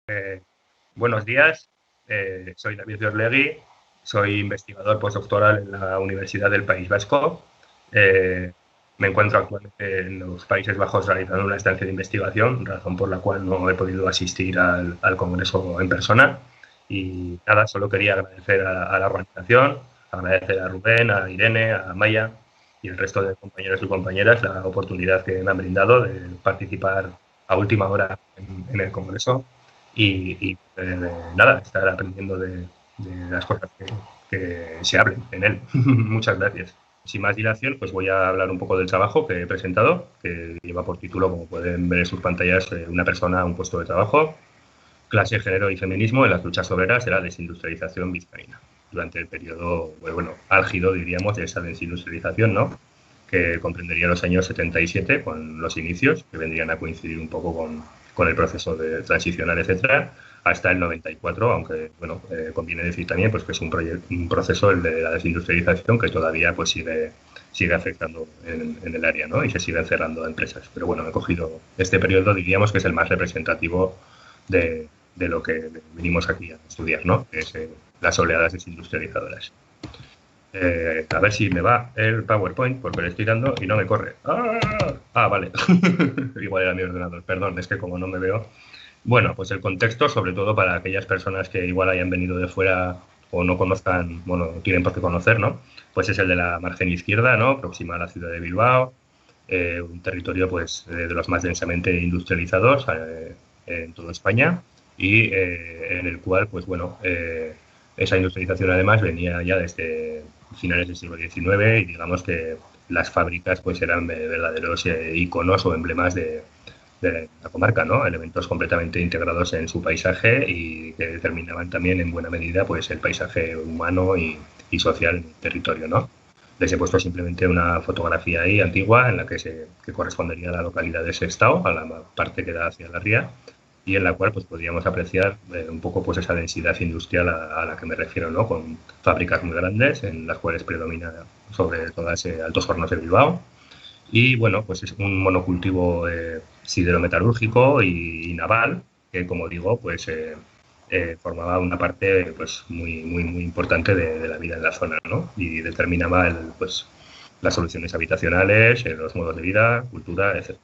Eh, Buenos días, soy David Orlegui, soy investigador postdoctoral en la Universidad del País Vasco. Eh, Me encuentro actualmente en los Países Bajos realizando una estancia de investigación, razón por la cual no he podido asistir al congreso en persona. Y nada, solo quería agradecer a la organización, agradecer a Rubén, a Irene, a Maya y el resto de compañeros y compañeras la oportunidad que me han brindado de participar a última hora en el congreso y nada, estar aprendiendo de las cosas que se hablen en él. Muchas gracias. Sin más dilación, pues voy a hablar un poco del trabajo que he presentado, que lleva por título, como pueden ver en sus pantallas, Una persona, un puesto de trabajo, clase, género y feminismo en las luchas obreras de la desindustrialización vizcaína. Durante el periodo, bueno, álgido, diríamos, de esa desindustrialización, ¿no? Que comprendería los años 77 con los inicios, que vendrían a coincidir un poco con el proceso de transicional, etcétera, hasta el 94, aunque bueno, conviene decir también pues, que es un proceso, el de la desindustrialización, que todavía pues, sigue afectando en el área, ¿no? Y se siguen cerrando empresas. Pero bueno, he cogido este periodo, diríamos que es el más representativo de lo que venimos aquí a estudiar, ¿no? Que es las oleadas desindustrializadoras. A ver si me va el PowerPoint, porque le estoy dando y no me corre. Vale. Igual era mi ordenador, perdón, es que como no me veo. Bueno, pues el contexto, sobre todo para aquellas personas que igual hayan venido de fuera o no conozcan, bueno, no tienen por qué conocer, ¿no? Pues es el de la margen izquierda, ¿no? Próxima a la ciudad de Bilbao, un territorio, pues, de los más densamente industrializados en toda España y en el cual, pues, bueno, esa industrialización además venía ya desde finales del siglo XIX y digamos que las fábricas pues eran verdaderos iconos o emblemas de la comarca, ¿no? Elementos completamente integrados en su paisaje y que determinaban también en buena medida pues el paisaje humano y social en el territorio, ¿no? Les he puesto simplemente una fotografía ahí antigua en la que correspondería a la localidad de Sestao, a la parte que da hacia la ría, y en la cual pues podríamos apreciar un poco pues esa densidad industrial a la que me refiero, ¿no? Con fábricas muy grandes en las cuales predomina sobre todo ese Altos Hornos de Bilbao y bueno, pues es un monocultivo siderometalúrgico y naval que, como digo, pues formaba una parte pues muy importante de la vida en la zona, ¿no? Y determinaba pues las soluciones habitacionales, los modos de vida, cultura, etc.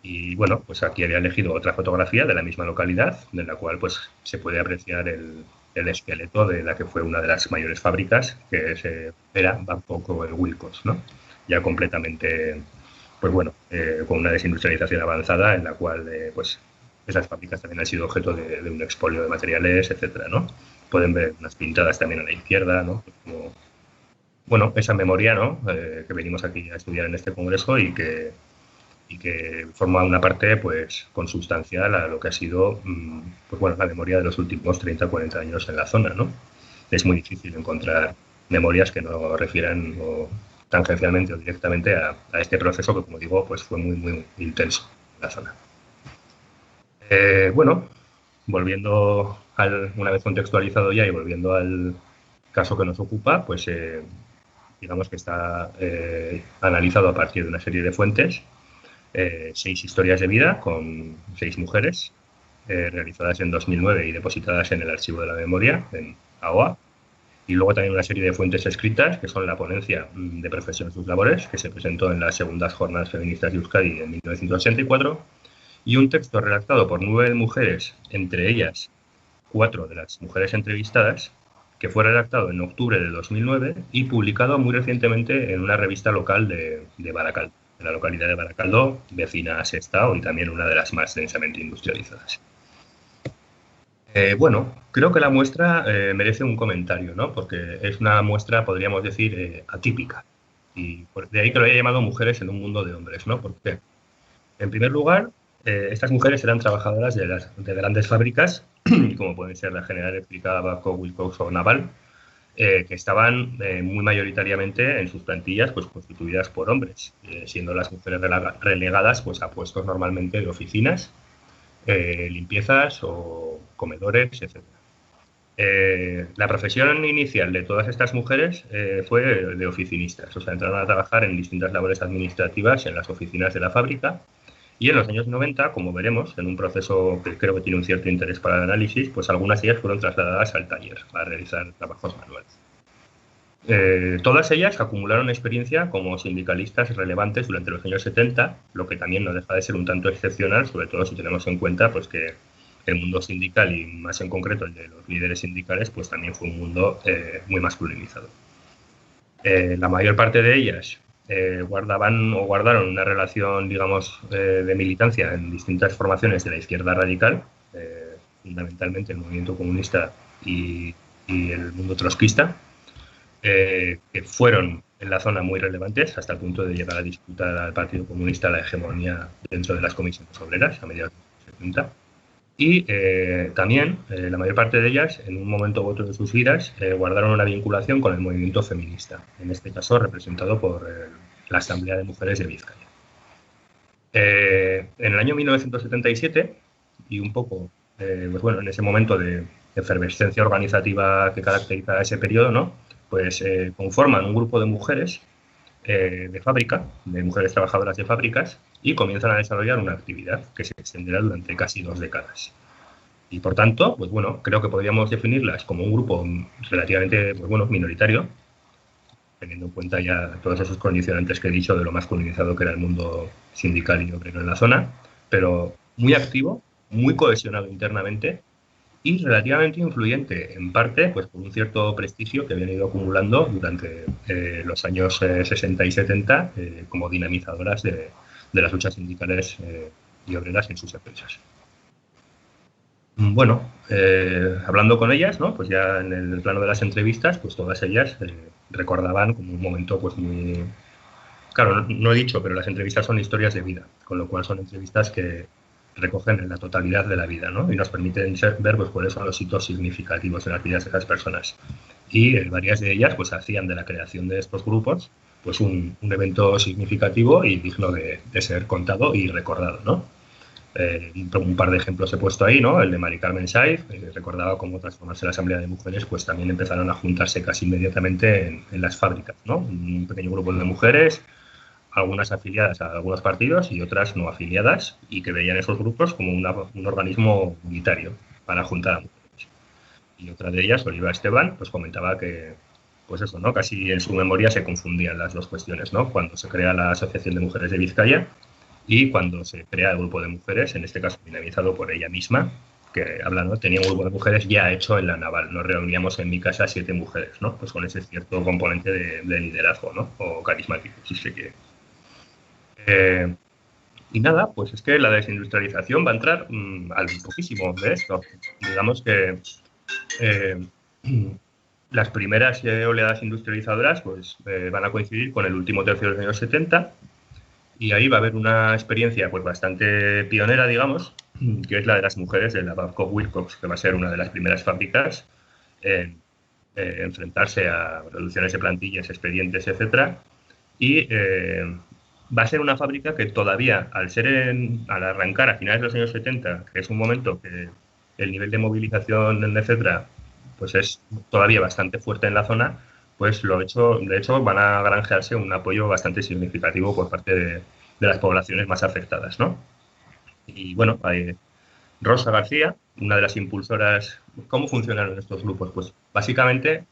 Y bueno, pues aquí había elegido otra fotografía de la misma localidad, de la cual pues se puede apreciar el esqueleto de la que fue una de las mayores fábricas, que era Babcock el Wilcox, ¿no? Ya completamente, pues bueno, con una desindustrialización avanzada en la cual pues esas fábricas también han sido objeto de un expolio de materiales, etcétera, ¿no? Pueden ver unas pintadas también a la izquierda, ¿no? Pues como, bueno, esa memoria, ¿no? Que venimos aquí a estudiar en este congreso y que forma una parte pues consustancial a lo que ha sido pues bueno, la memoria de los últimos 30 o 40 años en la zona, ¿no? Es muy difícil encontrar memorias que no refieran o tangencialmente o directamente a este proceso que, como digo, pues fue muy intenso en la zona. Bueno, una vez contextualizado ya y volviendo al caso que nos ocupa, pues digamos que está analizado a partir de una serie de fuentes 6 historias de vida con 6 mujeres realizadas en 2009 y depositadas en el Archivo de la Memoria, en AOA. Y luego también una serie de fuentes escritas, que son la ponencia de profesión y sus labores, que se presentó en las segundas jornadas feministas de Euskadi en 1984, y un texto redactado por 9 mujeres, entre ellas 4 de las mujeres entrevistadas, que fue redactado en octubre de 2009 y publicado muy recientemente en una revista local de Baracaldo, de la localidad de Baracaldo, vecina a Sestao y también una de las más densamente industrializadas. Bueno, creo que la muestra merece un comentario, ¿no? Porque es una muestra, podríamos decir, atípica. Y de ahí que lo haya llamado Mujeres en un mundo de hombres, ¿no? Porque, en primer lugar, estas mujeres eran trabajadoras de grandes fábricas, como pueden ser la General Electric, Babcock, Wilcox o Naval, que estaban muy mayoritariamente en sus plantillas pues, constituidas por hombres, siendo las mujeres relegadas pues, a puestos normalmente de oficinas, limpiezas o comedores, etc. La profesión inicial de todas estas mujeres fue de oficinistas, o sea, entraron a trabajar en distintas labores administrativas en las oficinas de la fábrica Y en los años 90, como veremos, en un proceso que creo que tiene un cierto interés para el análisis, pues algunas de ellas fueron trasladadas al taller para realizar trabajos manuales. Todas ellas acumularon experiencia como sindicalistas relevantes durante los años 70, lo que también no deja de ser un tanto excepcional, sobre todo si tenemos en cuenta pues, que el mundo sindical, y más en concreto el de los líderes sindicales, pues también fue un mundo muy masculinizado. La mayor parte de ellas guardaron una relación, digamos, de militancia en distintas formaciones de la izquierda radical, fundamentalmente el movimiento comunista y el mundo trotskista, que fueron en la zona muy relevantes hasta el punto de llegar a disputar al Partido Comunista la hegemonía dentro de las comisiones obreras a mediados de los 70. Y también la mayor parte de ellas, en un momento u otro de sus vidas, guardaron una vinculación con el movimiento feminista, en este caso representado por la Asamblea de Mujeres de Vizcaya. En el año 1977, y un poco, pues bueno, en ese momento de efervescencia organizativa que caracteriza ese periodo, ¿no? Pues conforman un grupo de mujeres de fábrica, de mujeres trabajadoras de fábricas, y comienzan a desarrollar una actividad que se extenderá durante casi 2 décadas. Y por tanto, pues bueno, creo que podríamos definirlas como un grupo relativamente, pues bueno, minoritario, teniendo en cuenta ya todos esos condicionantes que he dicho de lo masculinizado que era el mundo sindical y obrero en la zona, pero muy activo, muy cohesionado internamente y relativamente influyente, en parte pues por un cierto prestigio que habían ido acumulando durante los años 60 y 70 como dinamizadoras de las luchas sindicales y obreras en sus empresas. Bueno, hablando con ellas, ¿no? Pues ya en el plano de las entrevistas, pues todas ellas recordaban como un momento pues muy... Claro, no he dicho, pero las entrevistas son historias de vida, con lo cual son entrevistas que recogen la totalidad de la vida, ¿no? Y nos permiten ver pues, cuáles son los hitos significativos en las vidas de esas personas. Y varias de ellas pues hacían de la creación de estos grupos pues un evento significativo y digno de ser contado y recordado, ¿no? Un par de ejemplos he puesto ahí, ¿no? El de Mari Carmen Saiz, recordaba cómo transformarse la Asamblea de Mujeres, pues también empezaron a juntarse casi inmediatamente en las fábricas, ¿no? Un pequeño grupo de mujeres, algunas afiliadas a algunos partidos y otras no afiliadas, y que veían esos grupos como un organismo unitario para juntar a mujeres. Y otra de ellas, Oliva Esteban, pues comentaba que, pues eso, ¿no? Casi en su memoria se confundían las dos cuestiones, ¿no? Cuando se crea la Asociación de Mujeres de Vizcaya y cuando se crea el grupo de mujeres, en este caso dinamizado por ella misma, que habla, ¿no? Tenía un grupo de mujeres ya hecho en la naval. Nos reuníamos en mi casa 7 mujeres, ¿no? Pues con ese cierto componente de liderazgo, ¿no? O carismático, si se quiere. Y nada, pues es que la desindustrialización va a entrar al poquísimo de esto. Digamos que las primeras oleadas industrializadoras pues, van a coincidir con el último tercio de los años 70 y ahí va a haber una experiencia pues, bastante pionera, digamos, que es la de las mujeres de la Babcock Wilcox, que va a ser una de las primeras fábricas en enfrentarse a reducciones de plantillas, expedientes, etcétera, y va a ser una fábrica que todavía, al arrancar a finales de los años 70, que es un momento que el nivel de movilización, etcétera, pues es todavía bastante fuerte en la zona, pues de hecho van a granjearse un apoyo bastante significativo por parte de las poblaciones más afectadas, ¿no? Y bueno, Rosa García, una de las impulsoras. ¿Cómo funcionaron estos grupos? Pues básicamente,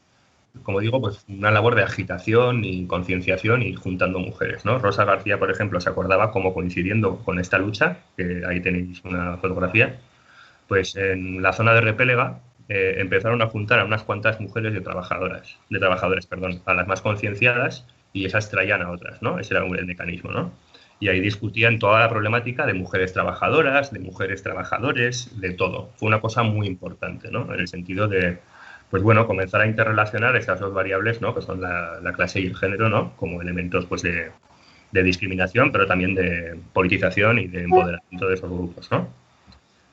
como digo, pues una labor de agitación y concienciación y juntando mujeres, ¿no? Rosa García, por ejemplo, se acordaba como coincidiendo con esta lucha, que ahí tenéis una fotografía, pues en la zona de Repélega empezaron a juntar a unas cuantas mujeres de trabajadores, a las más concienciadas, y esas traían a otras, ¿no? Ese era el mecanismo, ¿no? Y ahí discutían toda la problemática de mujeres trabajadoras, de mujeres trabajadores, de todo. Fue una cosa muy importante, ¿no? En el sentido de, pues bueno, comenzar a interrelacionar estas dos variables, ¿no? Que son la clase y el género, ¿no? Como elementos, pues, de discriminación, pero también de politización y de empoderamiento de esos grupos, ¿no?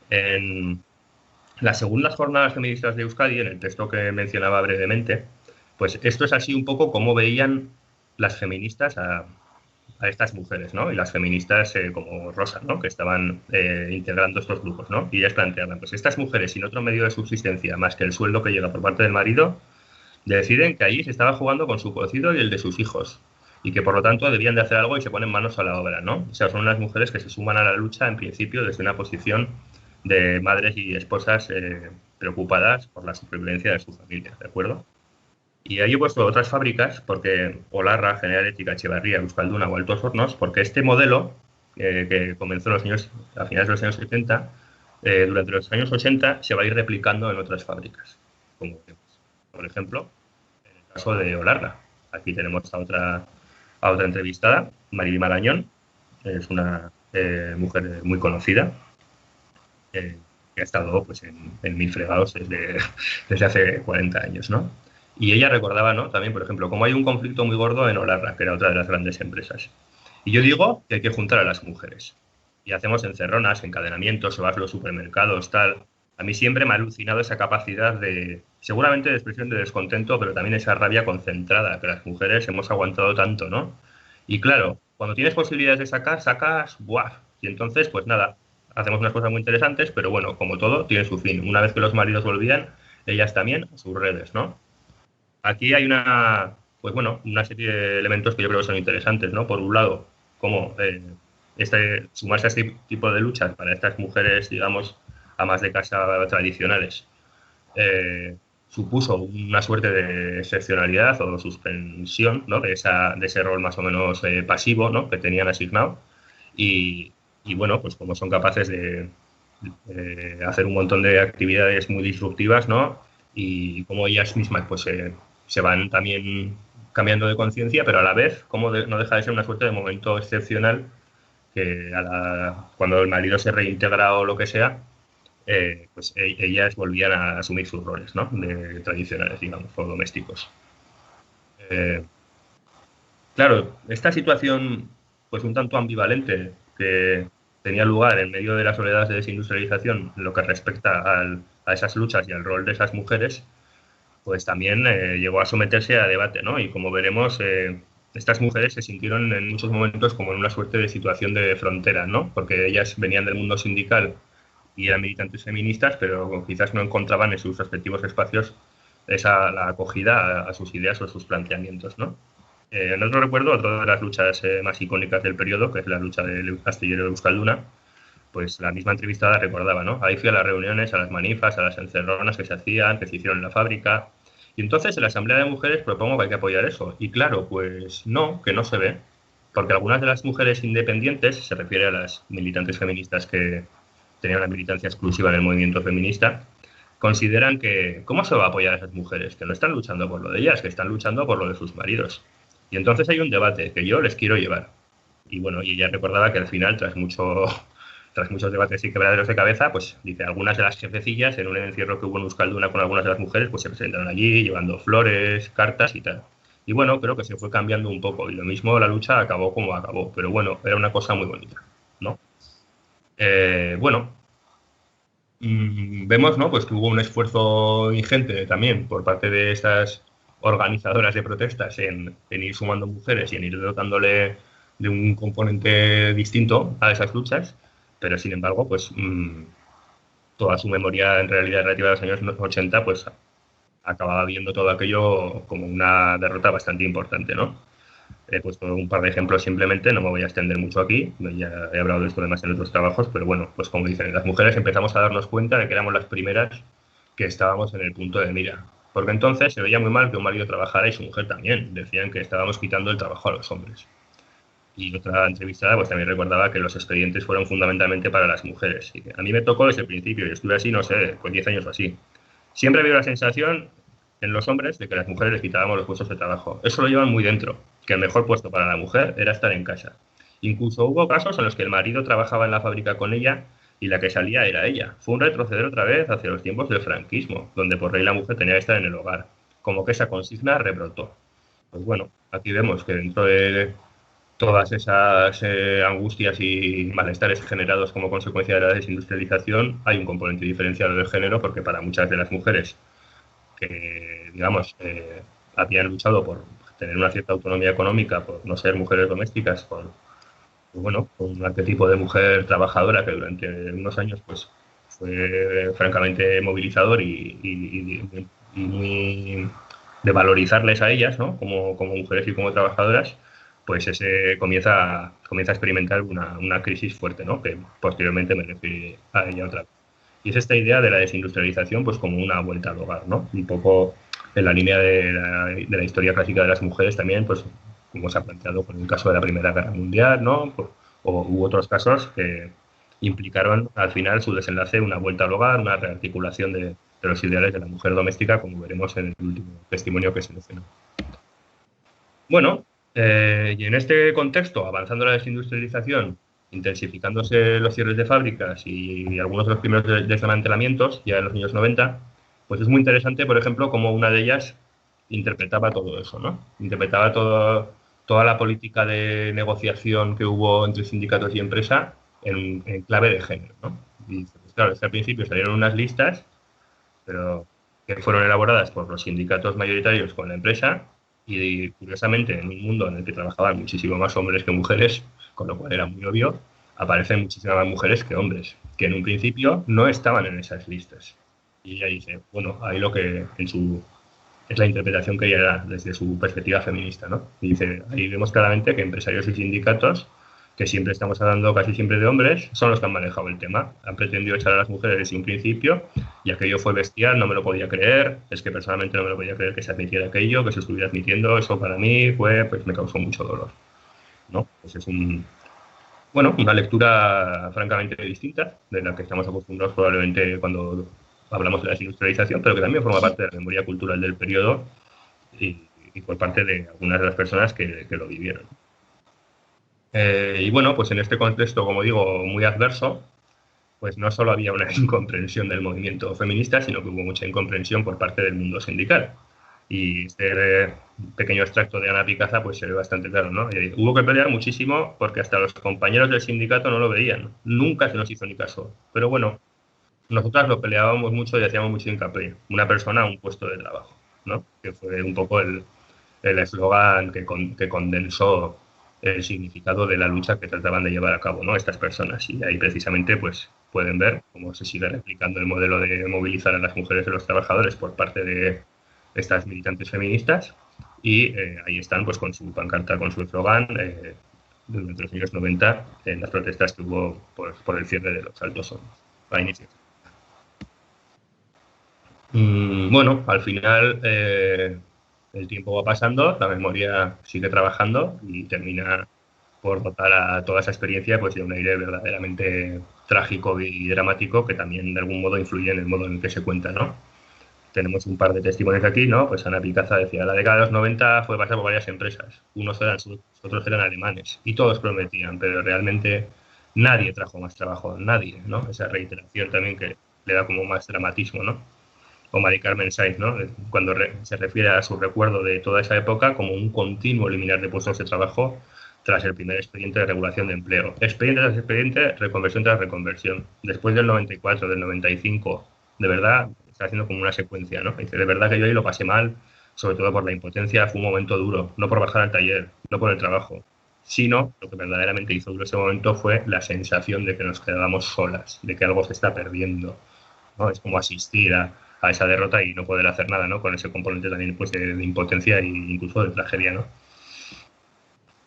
En las segundas jornadas feministas de Euskadi, en el texto que mencionaba brevemente, pues esto es así un poco como veían las feministas a estas mujeres, ¿no? Y las feministas como Rosa, ¿no? Que estaban integrando estos grupos, ¿no? Y ellas planteaban, pues estas mujeres sin otro medio de subsistencia más que el sueldo que llega por parte del marido, deciden que allí se estaba jugando con su cocido y el de sus hijos. y que por lo tanto debían de hacer algo y se ponen manos a la obra, ¿no? O sea, son unas mujeres que se suman a la lucha en principio desde una posición de madres y esposas preocupadas por la supervivencia de su familia, ¿de acuerdo? Y ahí he puesto otras fábricas, porque Olarra, General Eléctrica, Echevarría, Euskalduna o Altos Hornos, porque este modelo, que comenzó a finales de los años 70, durante los años 80 se va a ir replicando en otras fábricas. Como, por ejemplo, en el caso de Olarra. Aquí tenemos a otra entrevistada, Maribí Marañón, es una mujer muy conocida, que ha estado pues, en mil fregados desde hace 40 años, ¿no? Y ella recordaba, ¿no? También, por ejemplo, cómo hay un conflicto muy gordo en Olarra, que era otra de las grandes empresas. Y yo digo que hay que juntar a las mujeres. Y hacemos encerronas, encadenamientos, se vas a los supermercados, tal. A mí siempre me ha alucinado esa capacidad de, seguramente de expresión de descontento, pero también esa rabia concentrada que las mujeres hemos aguantado tanto, ¿no? Y claro, cuando tienes posibilidades de sacar, sacas, ¡buah! Y entonces, pues nada, hacemos unas cosas muy interesantes, pero bueno, como todo, tiene su fin. Una vez que los maridos volvían, ellas también a sus redes, ¿no? Aquí hay pues bueno, una serie de elementos que yo creo que son interesantes, ¿no? Por un lado, como sumarse a este tipo de luchas para estas mujeres, digamos, amas de casa tradicionales, eh, supuso una suerte de excepcionalidad o suspensión, ¿no? De ese rol más o menos pasivo, ¿no? Que tenían asignado. Y, y bueno, pues como son capaces de hacer un montón de actividades muy disruptivas, ¿no? Y como ellas mismas pues se van también cambiando de conciencia, pero a la vez como no deja de ser una suerte de momento excepcional que cuando el marido se reintegra o lo que sea, pues ellas volvían a asumir sus roles, ¿no? Tradicionales, digamos, o domésticos. Eh, claro, esta situación, pues un tanto ambivalente, que tenía lugar en medio de las oleadas de desindustrialización, en lo que respecta a esas luchas y al rol de esas mujeres, pues también llegó a someterse a debate, ¿no? Y como veremos, estas mujeres se sintieron en muchos momentos como en una suerte de situación de frontera, ¿no? Porque ellas venían del mundo sindical y eran militantes feministas, pero quizás no encontraban en sus respectivos espacios la acogida a sus ideas o a sus planteamientos, ¿no? En otro recuerdo, otra de las luchas más icónicas del periodo, que es la lucha del astillero de Euskalduna, pues la misma entrevistada recordaba, ¿no? Ahí fui a las reuniones, a las manifas, a las encerronas que se hacían, que se hicieron en la fábrica. Y entonces en la Asamblea de Mujeres propongo que hay que apoyar eso. Y claro, pues no, que no se ve. Porque algunas de las mujeres independientes, se refiere a las militantes feministas que tenían una militancia exclusiva en el movimiento feminista, consideran que, ¿cómo se va a apoyar a esas mujeres? Que no están luchando por lo de ellas, que están luchando por lo de sus maridos. Y entonces hay un debate que yo les quiero llevar. Y bueno, y ella recordaba que al final, tras muchos debates y quebraderos de cabeza, pues dice, algunas de las jefecillas en un encierro que hubo en Euskalduna con algunas de las mujeres, pues se presentaron allí llevando flores, cartas y tal. Y bueno, creo que se fue cambiando un poco y lo mismo la lucha acabó como acabó, pero bueno, era una cosa muy bonita, ¿no? Bueno, vemos, ¿no? Pues que hubo un esfuerzo ingente también por parte de estas organizadoras de protestas en ir sumando mujeres y en ir dotándole de un componente distinto a esas luchas, pero sin embargo, pues toda su memoria en realidad relativa a los años 80, pues acababa viendo todo aquello como una derrota bastante importante, ¿no? He puesto un par de ejemplos simplemente, no me voy a extender mucho aquí, ya he hablado de esto además en otros trabajos, pero bueno, pues como dicen, las mujeres empezamos a darnos cuenta de que éramos las primeras que estábamos en el punto de mira. Porque entonces se veía muy mal que un marido trabajara y su mujer también. Decían que estábamos quitando el trabajo a los hombres. Y otra entrevistada pues también recordaba que los expedientes fueron fundamentalmente para las mujeres. Y a mí me tocó desde el principio, y estuve así, no sé, pues 10 años o así. Siempre había la sensación en los hombres de que a las mujeres les quitábamos los puestos de trabajo. Eso lo llevan muy dentro, que el mejor puesto para la mujer era estar en casa. Incluso hubo casos en los que el marido trabajaba en la fábrica con ella y la que salía era ella. Fue un retroceder otra vez hacia los tiempos del franquismo, donde por ley la mujer tenía que estar en el hogar. Como que esa consigna rebrotó. Pues bueno, aquí vemos que dentro de todas esas angustias y malestares generados como consecuencia de la desindustrialización, hay un componente diferenciado del género, porque para muchas de las mujeres que, digamos, habían luchado por tener una cierta autonomía económica, por no ser mujeres domésticas, pues bueno, por un arquetipo de mujer trabajadora que durante unos años pues fue francamente movilizador y muy de valorizarles a ellas, ¿no? Como mujeres y como trabajadoras, pues ese comienza a experimentar una crisis fuerte, ¿no? Que posteriormente me refiero a ella otra vez. Y es esta idea de la desindustrialización pues como una vuelta al hogar, ¿no? Un poco en la línea de la historia clásica de las mujeres también, pues como se ha planteado con el caso de la Primera Guerra Mundial, ¿no? U otros casos que implicaron al final su desenlace una vuelta al hogar, una rearticulación de los ideales de la mujer doméstica, como veremos en el último testimonio que seleccionó. Bueno, y en este contexto, avanzando la desindustrialización, intensificándose los cierres de fábricas y algunos de los primeros desmantelamientos, ya en los años 90, pues es muy interesante, por ejemplo, cómo una de ellas interpretaba todo eso, ¿no? Interpretaba toda la política de negociación que hubo entre sindicatos y empresa en clave de género, ¿no? Y pues, claro, es que al principio salieron unas listas, pero que fueron elaboradas por los sindicatos mayoritarios con la empresa y, curiosamente, en un mundo en el que trabajaban muchísimo más hombres que mujeres, con lo cual era muy obvio, aparecen muchísimas más mujeres que hombres, que en un principio no estaban en esas listas. Y ella dice, bueno, ahí lo que es la interpretación que ella da desde su perspectiva feminista, ¿no? Y dice, ahí vemos claramente que empresarios y sindicatos, que siempre estamos hablando casi siempre de hombres, son los que han manejado el tema. Han pretendido echar a las mujeres desde un principio y aquello fue bestial, no me lo podía creer, es que personalmente no me lo podía creer que se admitiera aquello, que se estuviera admitiendo, eso para mí fue, pues me causó mucho dolor, ¿no? Pues es una lectura francamente distinta de la que estamos acostumbrados probablemente cuando hablamos de la desindustrialización, pero que también forma parte de la memoria cultural del periodo y por parte de algunas de las personas que lo vivieron. Y bueno, pues en este contexto, como digo, muy adverso, pues no solo había una incomprensión del movimiento feminista, sino que hubo mucha incomprensión por parte del mundo sindical. Y este pequeño extracto de Ana Picaza pues se ve bastante claro, ¿no? Hubo que pelear muchísimo porque hasta los compañeros del sindicato no lo veían. Nunca se nos hizo ni caso. Pero bueno, nosotras lo peleábamos mucho y hacíamos mucho hincapié. Una persona a un puesto de trabajo, ¿no? Que fue un poco el eslogan que condensó el significado de la lucha que trataban de llevar a cabo, ¿no? Estas personas. Y ahí precisamente pues pueden ver cómo se sigue replicando el modelo de movilizar a las mujeres y los trabajadores por parte de estas militantes feministas. Y ahí están pues con su pancarta, con su eslogan durante los años 90 en las protestas que hubo por el cierre de los Altos Hornos a inicios. Bueno, al final el tiempo va pasando, la memoria sigue trabajando y termina por dotar a toda esa experiencia pues de un aire verdaderamente trágico y dramático que también de algún modo influye en el modo en el que se cuenta, ¿no? Tenemos un par de testimonios aquí, ¿no? Pues Ana Picaza decía, la década de los 90 fue pasada por varias empresas, unos eran suecos, otros eran alemanes, y todos prometían, pero realmente nadie trajo más trabajo, nadie, ¿no? Esa reiteración también que le da como más dramatismo, ¿no? O Mari Carmen Saiz, ¿no? Cuando se refiere a su recuerdo de toda esa época como un continuo eliminar de puestos de trabajo tras el primer expediente de regulación de empleo. Expediente tras expediente, reconversión tras reconversión. Después del 94, del 95, de verdad, está haciendo como una secuencia, ¿no? Dice, de verdad que yo ahí lo pasé mal, sobre todo por la impotencia, fue un momento duro, no por bajar al taller, no por el trabajo, sino lo que verdaderamente hizo duro ese momento fue la sensación de que nos quedábamos solas, de que algo se está perdiendo, ¿no? Es como asistir a esa derrota y no poder hacer nada, ¿no? Con ese componente también pues, de impotencia e incluso de tragedia, ¿no?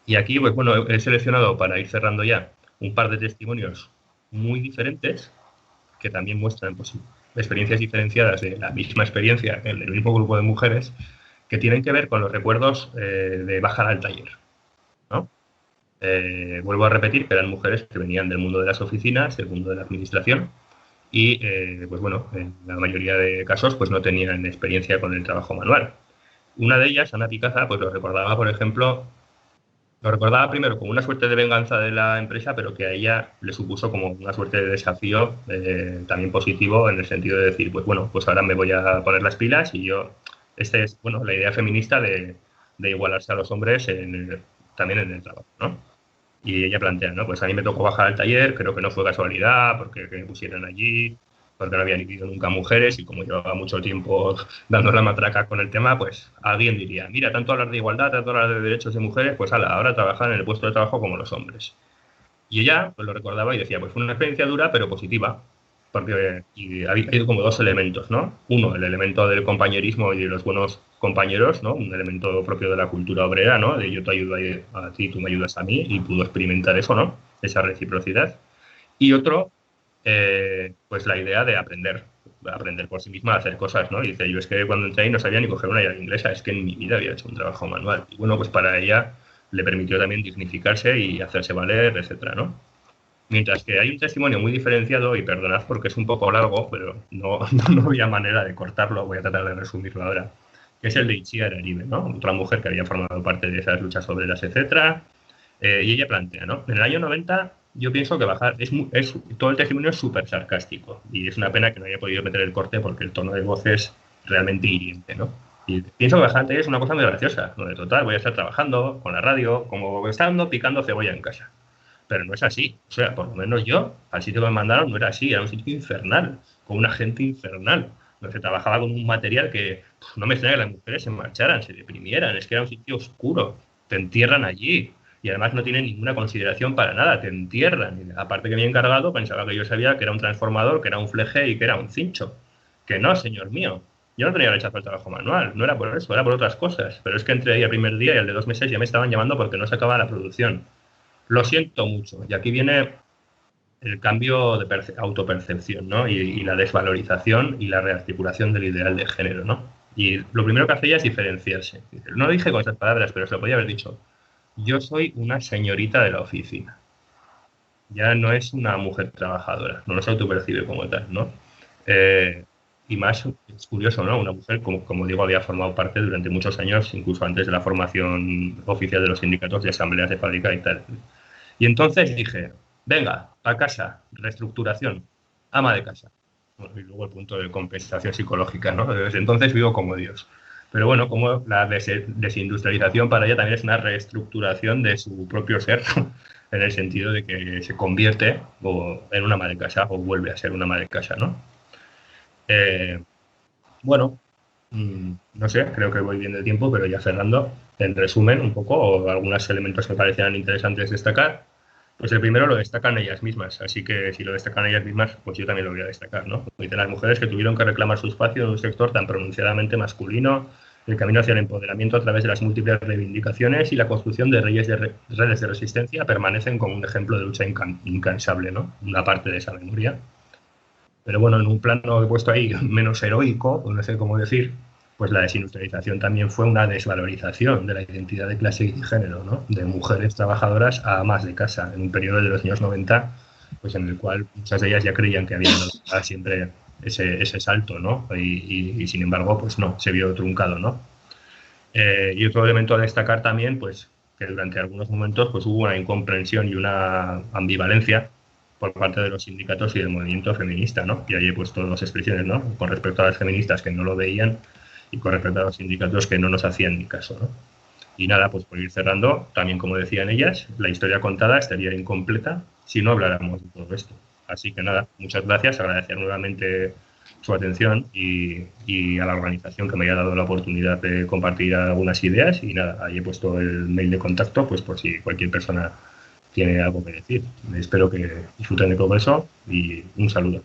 Y aquí, pues bueno, he seleccionado para ir cerrando ya un par de testimonios muy diferentes que también muestran pues, experiencias diferenciadas de la misma experiencia en el mismo grupo de mujeres que tienen que ver con los recuerdos de bajar al taller, ¿no? Vuelvo a repetir que eran mujeres que venían del mundo de las oficinas, del mundo de la administración, y pues bueno, en la mayoría de casos pues no tenían experiencia con el trabajo manual. Una de ellas, Ana Picaza, pues lo recordaba, por ejemplo, lo recordaba primero como una suerte de venganza de la empresa, pero que a ella le supuso como una suerte de desafío también positivo en el sentido de decir, pues bueno, pues ahora me voy a poner las pilas y yo, es, bueno, la idea feminista de igualarse a los hombres también en el trabajo, ¿no? Y ella plantea, ¿no? Pues a mí me tocó bajar al taller, creo que no fue casualidad, porque que me pusieran allí, porque no habían ido nunca mujeres y como llevaba mucho tiempo dando la matraca con el tema, pues alguien diría, mira, tanto hablar de igualdad, tanto hablar de derechos de mujeres, pues ala, ahora trabajan en el puesto de trabajo como los hombres. Y ella pues lo recordaba y decía, pues fue una experiencia dura pero positiva, porque y ha habido como dos elementos, ¿no? Uno, el elemento del compañerismo y de los buenos compañeros, ¿no? Un elemento propio de la cultura obrera, ¿no? De yo te ayudo a ti, tú me ayudas a mí, y pudo experimentar eso, ¿no? Esa reciprocidad. Y otro, pues la idea de aprender por sí misma a hacer cosas, ¿no? Y dice, yo es que cuando entré ahí no sabía ni coger una llave inglesa, es que en mi vida había hecho un trabajo manual. Y bueno, pues para ella le permitió también dignificarse y hacerse valer, etcétera, ¿no? Mientras que hay un testimonio muy diferenciado, y perdonad porque es un poco largo, pero no había manera de cortarlo, voy a tratar de resumirlo ahora, que es el de Itziar Aribe, ¿no? Otra mujer que había formado parte de esas luchas obreras, etcétera, y ella plantea, ¿no? En el año 90 yo pienso que bajar, todo el testimonio es súper sarcástico, y es una pena que no haya podido meter el corte porque el tono de voz es realmente hiriente, ¿no? Y pienso que bajar es una cosa muy graciosa, donde total voy a estar trabajando con la radio, como estando picando cebolla en casa. Pero no es así. O sea, por lo menos yo, al sitio que me mandaron no era así, era un sitio infernal, con una gente infernal. No se trabajaba con un material que no me extraña que las mujeres se marcharan, se deprimieran, es que era un sitio oscuro, te entierran allí y además no tienen ninguna consideración para nada, te entierran. Y aparte que mi encargado pensaba que yo sabía que era un transformador, que era un fleje y que era un cincho. Que no, señor mío. Yo no tenía rechazo al trabajo manual, no era por eso, era por otras cosas. Pero es que entre el primer día y el de 2 meses ya me estaban llamando porque no se acababa la producción. Lo siento mucho. Y aquí viene el cambio de autopercepción, ¿no? Y la desvalorización y la rearticulación del ideal de género, ¿no? Y lo primero que hace ella es diferenciarse. No lo dije con esas palabras, pero se lo podía haber dicho. Yo soy una señorita de la oficina. Ya no es una mujer trabajadora, no se autopercibe como tal, ¿no? Y más, es curioso, ¿no? Una mujer, como digo, había formado parte durante muchos años, incluso antes de la formación oficial de los sindicatos de asambleas de fábrica y tal. Y entonces dije, venga, a casa, reestructuración, ama de casa. Bueno, y luego el punto de compensación psicológica, ¿no? Desde entonces vivo como Dios. Pero bueno, como la desindustrialización para ella también es una reestructuración de su propio ser, en el sentido de que se convierte en una ama de casa o vuelve a ser una ama de casa, ¿no? Bueno, no sé, creo que voy bien de tiempo, pero ya cerrando, en resumen, un poco, algunos elementos que me parecían interesantes destacar. Pues el primero lo destacan ellas mismas, así que si lo destacan ellas mismas, pues yo también lo voy a destacar, ¿no? Dicen las mujeres que tuvieron que reclamar su espacio en un sector tan pronunciadamente masculino, el camino hacia el empoderamiento a través de las múltiples reivindicaciones y la construcción de redes de resistencia permanecen como un ejemplo de lucha incansable, ¿no? Una parte de esa memoria. Pero bueno, en un plano que he puesto ahí menos heroico, o no sé cómo decir, pues la desindustrialización también fue una desvalorización de la identidad de clase y de género, ¿no? De mujeres trabajadoras a amas de casa, en un periodo de los años 90, pues en el cual muchas de ellas ya creían que habían dado siempre ese salto, ¿no? Y sin embargo, pues no, se vio truncado, ¿no? Y otro elemento a destacar también, pues que durante algunos momentos pues hubo una incomprensión y una ambivalencia por parte de los sindicatos y del movimiento feminista, ¿no? Y ahí he puesto dos expresiones, ¿no? Con respecto a las feministas que no lo veían y con respecto a los sindicatos que no nos hacían ni caso, ¿no? Y nada, pues por ir cerrando, también como decían ellas, la historia contada estaría incompleta si no habláramos de todo esto. Así que nada, muchas gracias, agradecer nuevamente su atención y a la organización que me haya dado la oportunidad de compartir algunas ideas y nada, ahí he puesto el mail de contacto pues por si cualquier persona tiene algo que decir. Espero que disfruten de todo eso y un saludo.